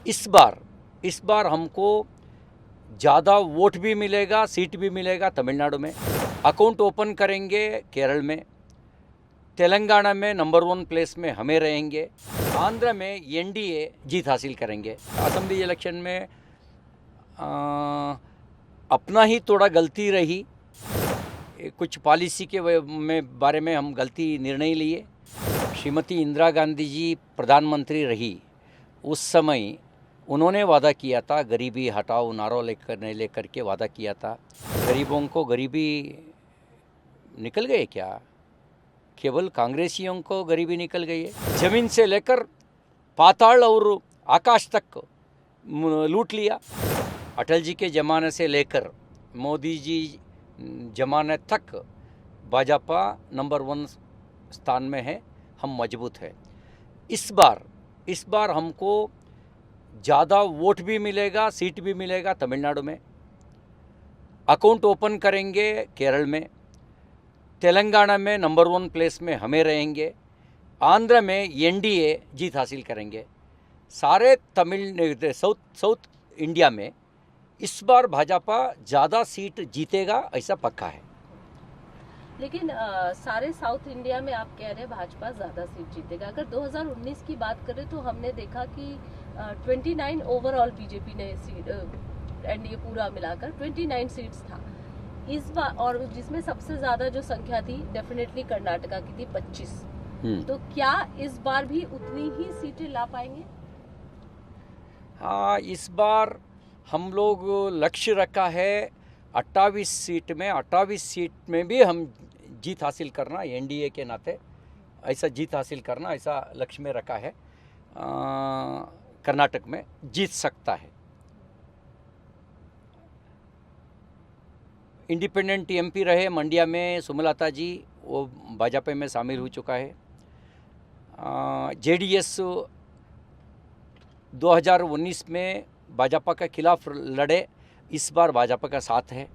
इस बार हमको ज़्यादा वोट भी मिलेगा, सीट भी मिलेगा तमिलनाडु में। अकाउंट ओपन करेंगे केरल में, तेलंगाना में नंबर 1 प्लेस में हमें रहेंगे, आंध्र में एनडीए जीत हासिल करेंगे। असेंबली इलेक्शन में अपना ही थोड़ा गलती रही, कुछ पॉलिसी के बारे में हम गलती निर्णय लिए। श्रीमती इंदिरा गांधी जी प्रधानमंत्री रही उस समय उन्होंने वादा किया था, गरीबी हटाओ नारा लेकर के वादा किया था। गरीबों को गरीबी निकल गए क्या? केवल कांग्रेसियों को गरीबी निकल गई है। जमीन से लेकर पाताल और आकाश तक लूट लिया। अटल जी के ज़माने से लेकर मोदी जी ज़माने तक भाजपा नंबर 1 स्थान में है, हम मजबूत है। इस बार हमको ज़्यादा वोट भी मिलेगा, सीट भी मिलेगा तमिलनाडु में। अकाउंट ओपन करेंगे केरल में, तेलंगाना में नंबर 1 प्लेस में हमें रहेंगे, आंध्र में एनडीए जीत हासिल करेंगे। सारे साउथ इंडिया में इस बार भाजपा ज़्यादा सीट जीतेगा, ऐसा पक्का है। लेकिन सारे साउथ इंडिया में आप कह रहे हैं भाजपा ज्यादा सीट जीतेगा। अगर 2019 की बात करें तो हमने देखा कि 29 ओवरऑल बीजेपी ने सीट, एनडीए पूरा मिलाकर 29 सीट्स था इस बार, और जिसमें सबसे ज्यादा जो संख्या थी डेफिनेटली कर्नाटका की थी 25। तो क्या इस बार भी उतनी ही सीटें ला पाएंगे? हाँ, इस बार हम लोग लक्ष्य रखा है 28 सीट में भी हम जीत हासिल करना, एनडीए के नाते ऐसा जीत हासिल करना, ऐसा लक्ष्य में रखा है। कर्नाटक में जीत सकता है। इंडिपेंडेंट एमपी रहे मंड्या में सुमलता जी, वो भाजपा में शामिल हो चुका है। जेडीएस 2019 में भाजपा के खिलाफ लड़े, इस बार भाजपा का साथ है।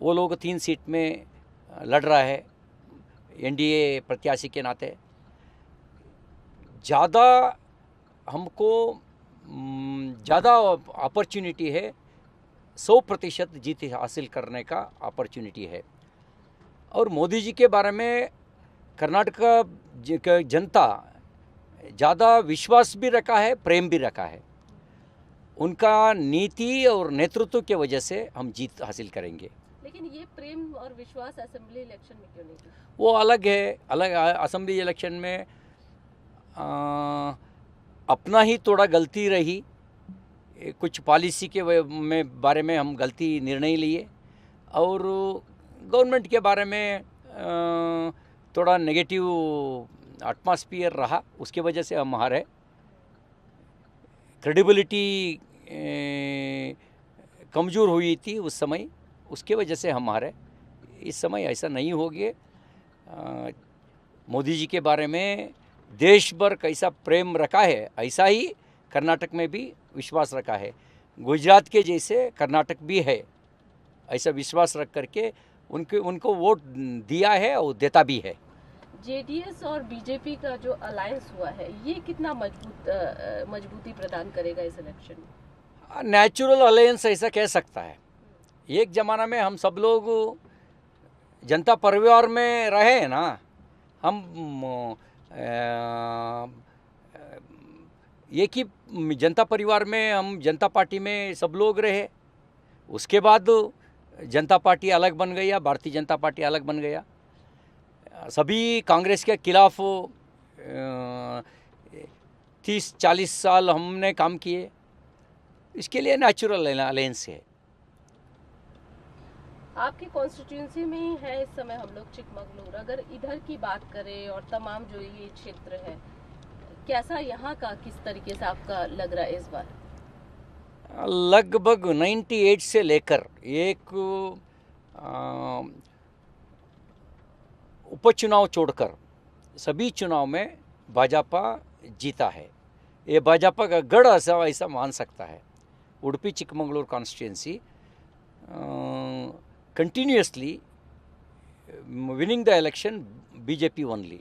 वो लोग 3 सीट में लड़ रहा है एनडीए प्रत्याशी के नाते। ज़्यादा हमको ज़्यादा अपॉर्चुनिटी है, 100% जीत हासिल करने का अपॉर्चुनिटी है। और मोदी जी के बारे में कर्नाटक का जनता ज़्यादा विश्वास भी रखा है, प्रेम भी रखा है। उनका नीति और नेतृत्व के वजह से हम जीत हासिल करेंगे। लेकिन ये प्रेम और विश्वास असेंबली इलेक्शन में क्यों नहीं? वो अलग है, अलग। असेंबली इलेक्शन में अपना ही थोड़ा गलती रही, कुछ पॉलिसी के बारे में हम गलती निर्णय लिए, और गवर्नमेंट के बारे में थोड़ा नेगेटिव एटमॉस्फेयर रहा, उसके वजह से हम हारे। क्रेडिबिलिटी कमज़ोर हुई थी उस समय, उसके वजह से हम हारे। इस समय ऐसा नहीं होगी। मोदी जी के बारे में देश भर कैसा प्रेम रखा है, ऐसा ही कर्नाटक में भी विश्वास रखा है। गुजरात के जैसे कर्नाटक भी है, ऐसा विश्वास रख करके उनको वोट दिया है और देता भी है। जेडीएस और बीजेपी का जो अलायंस हुआ है, ये कितना मजबूती प्रदान करेगा इस इलेक्शन में? नेचुरल अलायंस ऐसा कह सकता है। एक ज़माना में हम सब लोग जनता परिवार में रहे हैं ना, हम एक ही जनता परिवार में, हम जनता पार्टी में सब लोग रहे। उसके बाद जनता पार्टी अलग बन गया, भारतीय जनता पार्टी अलग बन गया। सभी कांग्रेस के खिलाफ 30-40 साल हमने काम किए, इसके लिए नेचुरल अलायंस है। आपकी कॉन्स्टिट्यूंसी में ही है इस समय हम लोग चिकमगलूर। अगर इधर की बात करें और तमाम जो ये क्षेत्र है, कैसा यहाँ का किस तरीके से आपका लग रहा है इस बार? लगभग 98 से लेकर एक उपचुनाव छोड़कर सभी चुनाव में भाजपा जीता है। ये भाजपा का गढ़ ऐसा मान सकता है। Udupi Chikmagalur constituency continuously winning the election BJP only.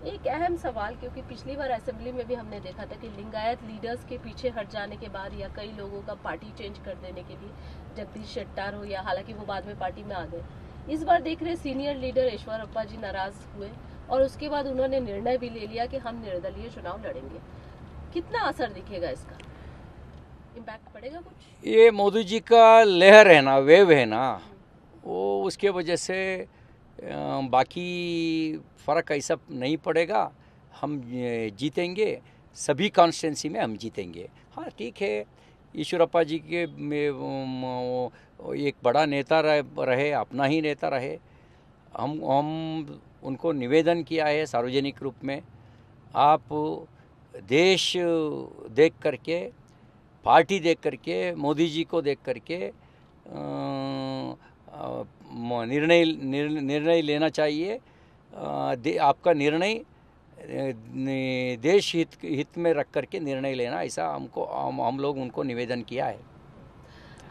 एक अहम सवाल, क्योंकि पिछली बार असेंबली में भी हमने देखा था कि लिंगायत लीडर्स के पीछे हट जाने के बाद या कई लोगों का पार्टी चेंज कर देने के लिए, जगदीश शेट्टार हो या, हालांकि वो बाद में पार्टी में आ गए, इस बार देख रहे सीनियर लीडर ईश्वरप्पा जी नाराज हुए और उसके बाद उन्होंने निर्णय भी ले लिया कि हम निर्दलीय चुनाव लड़ेंगे। कितना असर दिखेगा इसका, इम्पैक्ट पड़ेगा कुछ? ये मोदी जी का लहर है ना, वेव है ना, वो उसके वजह से बाकी फ़र्क ऐसा नहीं पड़ेगा। हम जीतेंगे, सभी कॉन्स्टिट्यूंसी में हम जीतेंगे। हाँ ठीक है, ईश्वरप्पा जी के एक बड़ा नेता रहे, अपना ही नेता रहे। हम उनको निवेदन किया है सार्वजनिक रूप में, आप देश देख करके, पार्टी देख करके, मोदी जी को देख करके निर्णय लेना चाहिए। आपका निर्णय देश हित में रख करके निर्णय लेना, ऐसा हम लोग उनको निवेदन किया है।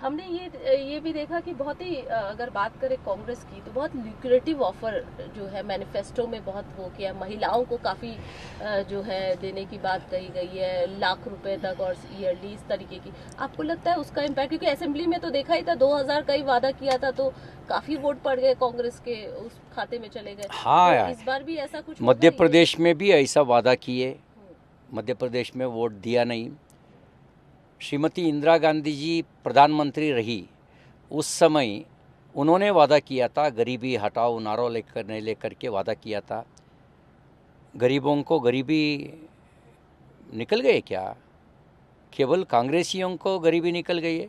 हमने ये भी देखा कि बहुत ही, अगर बात करें कांग्रेस की, तो बहुत ल्यूक्रेटिव ऑफर जो है मैनिफेस्टो में बहुत वो किया, महिलाओं को काफ़ी जो है देने की बात कही गई है, लाख रुपए तक और ईयरली, इस तरीके की। आपको लगता है उसका इम्पैक्ट, क्योंकि असेंबली में तो देखा ही था 2000 का ही वादा किया था, तो काफ़ी वोट पड़ गए कांग्रेस के उस खाते में चले गए। हाँ, तो इस बार भी ऐसा कुछ? मध्य प्रदेश में भी ऐसा वादा किए, मध्य प्रदेश में वोट दिया नहीं। श्रीमती इंदिरा गांधी जी प्रधानमंत्री रही, उस समय उन्होंने वादा किया था, गरीबी हटाओ नारा लेकर के वादा किया था। गरीबों को गरीबी निकल गए क्या? केवल कांग्रेसियों को गरीबी निकल गई है।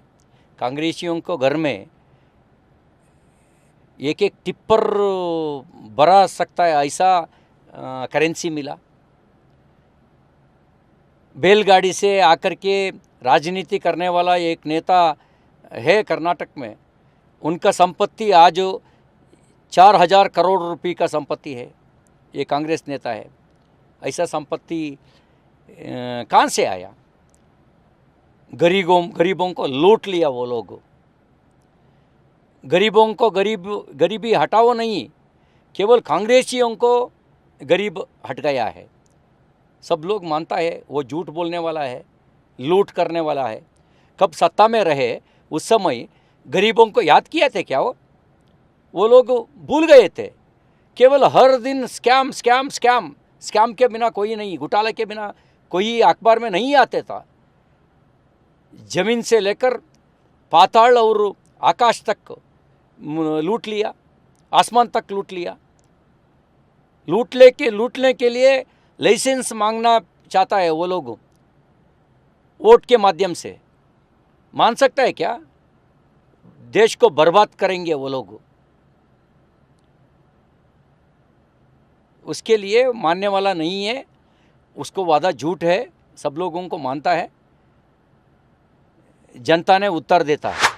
कांग्रेसियों को घर में एक एक टिप्पर भरा सकता है ऐसा करेंसी मिला। बैलगाड़ी से आकर के राजनीति करने वाला एक नेता है कर्नाटक में, उनका संपत्ति आज 4000 करोड़ रुपए का संपत्ति है। ये कांग्रेस नेता है। ऐसा संपत्ति कहाँ से आया? गरीबों को लूट लिया वो लोग। गरीबों को गरीबी हटाओ नहीं, केवल कांग्रेसियों को गरीब हट गया है। सब लोग मानता है वो झूठ बोलने वाला है, लूट करने वाला है। कब सत्ता में रहे उस समय गरीबों को याद किए थे क्या? वो लोग भूल गए थे। केवल हर दिन स्कैम स्कैम स्कैम स्कैम के बिना कोई नहीं, घोटाले के बिना कोई अखबार में नहीं आते था। जमीन से लेकर पाताल और आकाश तक लूट लिया, आसमान तक लूट लिया। लूटने के लिए लाइसेंस मांगना चाहता है वो लोग, वोट के माध्यम से। मान सकता है क्या? देश को बर्बाद करेंगे वो लोग। उसके लिए मानने वाला नहीं है, उसको वादा झूठ है, सब लोगों को मानता है। जनता ने उत्तर देता है।